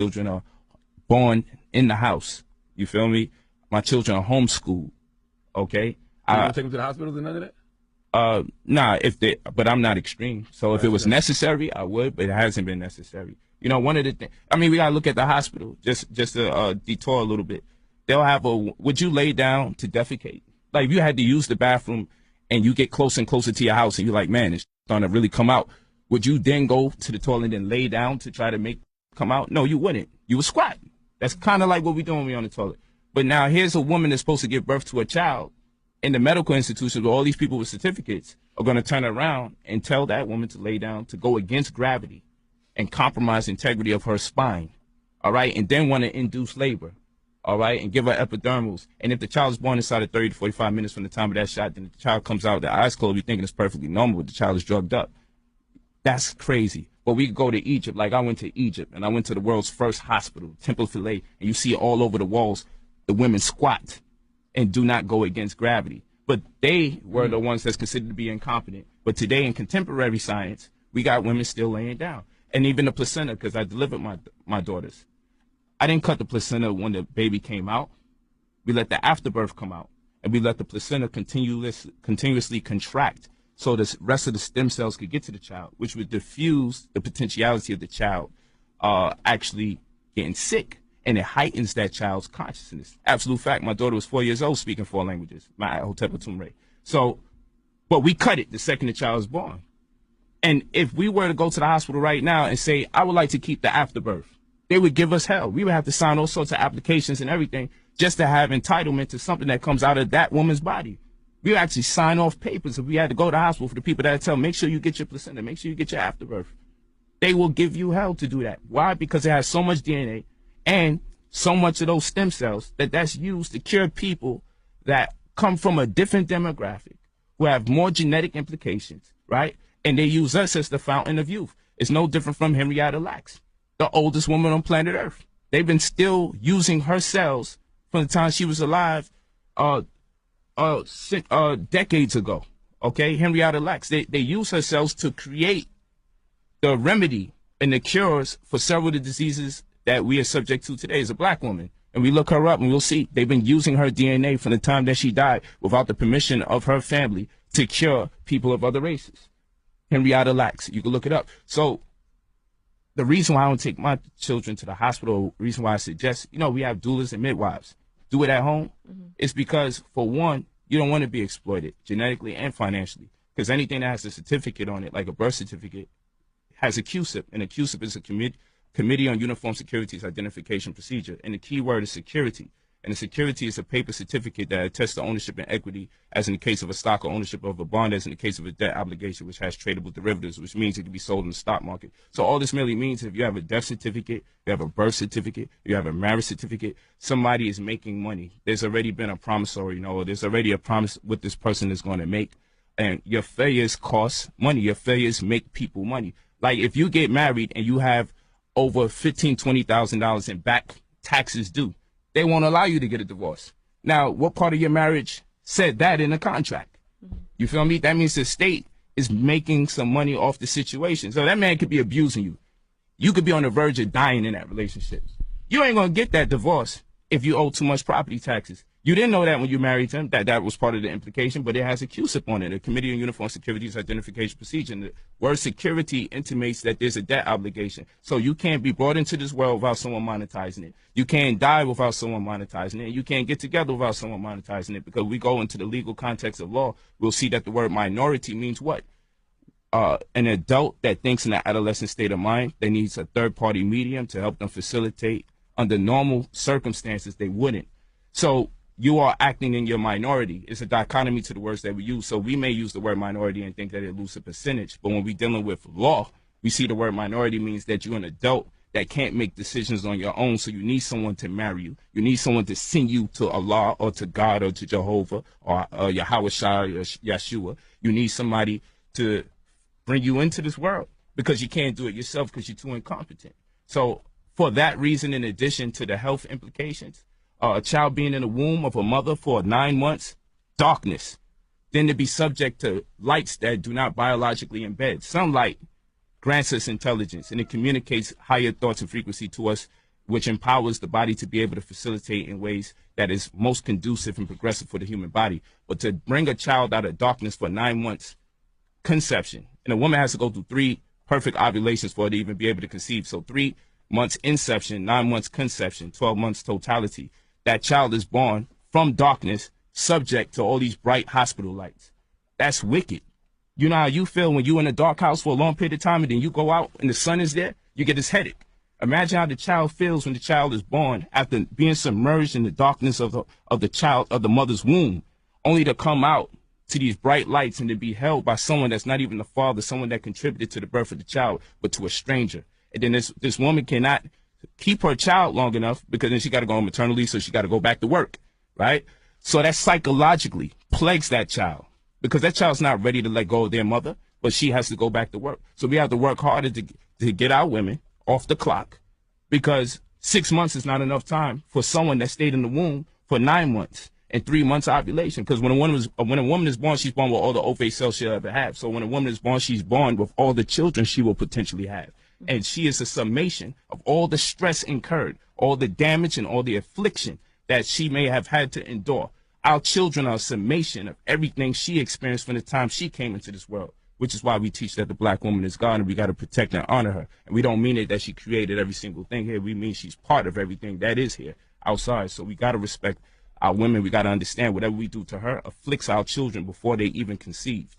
children are born in the house. You feel me? My children are homeschooled. Okay. You don't take them to the hospitals and none of that? Nah, but I'm not extreme. So if it was necessary, I would, but it hasn't been necessary. You know, one of the things, I mean, we gotta look at the hospital, just to detour a little bit. They'll have would you lay down to defecate? Like if you had to use the bathroom and you get closer and closer to your house and you're like, man, it's starting to really come out. Would you then go to the toilet and lay down to try to make come out? No, you wouldn't. You would squat. That's kind of like what we do when we're on the toilet. But now here's a woman that's supposed to give birth to a child in the medical institutions where all these people with certificates are going to turn around and tell that woman to lay down, to go against gravity and compromise the integrity of her spine, all right, and then want to induce labor, all right, and give her epidurals. And if the child is born inside of 30 to 45 minutes from the time of that shot, then the child comes out, the eyes closed, we thinking it's perfectly normal, but the child is drugged up. That's crazy. But we could go to Egypt, like I went to Egypt, and I went to the world's first hospital, Temple Philae, and you see all over the walls, the women squat and do not go against gravity. But they were the ones that's considered to be incompetent. But today in contemporary science, we got women still laying down. And even the placenta, because I delivered my daughters. I didn't cut the placenta when the baby came out. We let the afterbirth come out. And we let the placenta continuously contract so the rest of the stem cells could get to the child, which would diffuse the potentiality of the child actually getting sick. And it heightens that child's consciousness. Absolute fact. My daughter was 4 years old speaking 4 languages, my Hotep Atumre. So, but we cut it the second the child was born. And if we were to go to the hospital right now and say, I would like to keep the afterbirth, they would give us hell. We would have to sign all sorts of applications and everything just to have entitlement to something that comes out of that woman's body. We would actually sign off papers if we had to go to the hospital for the people that tell, make sure you get your placenta, make sure you get your afterbirth. They will give you hell to do that. Why? Because it has so much DNA and so much of those stem cells that's used to cure people that come from a different demographic, who have more genetic implications, right? And they use us as the fountain of youth. It's no different from Henrietta Lacks, the oldest woman on planet Earth. They've been still using her cells from the time she was alive decades ago, okay? Henrietta Lacks, they use her cells to create the remedy and the cures for several of the diseases that we are subject to today as a black woman. And we look her up and we'll see they've been using her DNA from the time that she died without the permission of her family to cure people of other races. Henrietta Lacks, you can look it up. So the reason why I don't take my children to the hospital, the reason why I suggest, we have doulas and midwives. Do it at home. It's because, for one, you don't want to be exploited genetically and financially, because anything that has a certificate on it, like a birth certificate, has a QSIP, and a QSIP is a Committee on Uniform Securities Identification Procedure, and the key word is security. And the security is a paper certificate that attests to ownership and equity, as in the case of a stock, or ownership of a bond, as in the case of a debt obligation, which has tradable derivatives, which means it can be sold in the stock market. So all this merely means, if you have a death certificate, you have a birth certificate, you have a marriage certificate, somebody is making money. There's already been a promissory note. There's already a promise what this person is going to make. And your failures cost money. Your failures make people money. Like if you get married and you have over $15,000, $20,000 in back taxes due, they won't allow you to get a divorce. Now, what part of your marriage said that in the contract? You feel me? That means the state is making some money off the situation. So that man could be abusing you. You could be on the verge of dying in that relationship. You ain't going to get that divorce if you owe too much property taxes. You didn't know that when you married him, that was part of the implication, but it has a QSIP on it, a Committee on Uniform Securities Identification Procedure. And the word security intimates that there's a debt obligation. So you can't be brought into this world without someone monetizing it. You can't die without someone monetizing it. You can't get together without someone monetizing it, because we go into the legal context of law, we'll see that the word minority means what? An adult that thinks in an adolescent state of mind, that needs a third-party medium to help them facilitate. Under normal circumstances, they wouldn't. So you are acting in your minority. It's a dichotomy to the words that we use. So we may use the word minority and think that it loses a percentage. But when we're dealing with law, we see the word minority means that you're an adult that can't make decisions on your own. So you need someone to marry you. You need someone to send you to Allah or to God or to Jehovah or Yahweh Shai or Yeshua. You need somebody to bring you into this world, because you can't do it yourself because you're too incompetent. So for that reason, in addition to the health implications, a child being in the womb of a mother for 9 months, darkness, then to be subject to lights that do not biologically embed. Sunlight grants us intelligence, and it communicates higher thoughts and frequency to us which empowers the body to be able to facilitate in ways that is most conducive and progressive for the human body. But to bring a child out of darkness for 9 months, conception, and a woman has to go through 3 perfect ovulations for her to even be able to conceive. So 3 months inception, 9 months conception, 12 months totality. That child is born from darkness, subject to all these bright hospital lights. That's wicked. You know how you feel when you're in a dark house for a long period of time and then you go out and the sun is there? You get this headache. Imagine how the child feels when the child is born after being submerged in the darkness of the mother's womb, only to come out to these bright lights and to be held by someone that's not even the father, someone that contributed to the birth of the child, but to a stranger. And then this woman cannot keep her child long enough because then she got to go on maternity leave, so she got to go back to work, right? So that psychologically plagues that child because that child's not ready to let go of their mother, but she has to go back to work. So we have to work harder to get our women off the clock because 6 months is not enough time for someone that stayed in the womb for 9 months and 3 months ovulation. Because when a woman is born, she's born with all the ovate cells she'll ever have. So when a woman is born, she's born with all the children she will potentially have. And she is a summation of all the stress incurred, all the damage and all the affliction that she may have had to endure. Our children are a summation of everything she experienced from the time she came into this world, which is why we teach that the black woman is God and we got to protect and honor her. And we don't mean it that she created every single thing here. We mean she's part of everything that is here outside. So we got to respect our women. We got to understand whatever we do to her afflicts our children before they even conceived.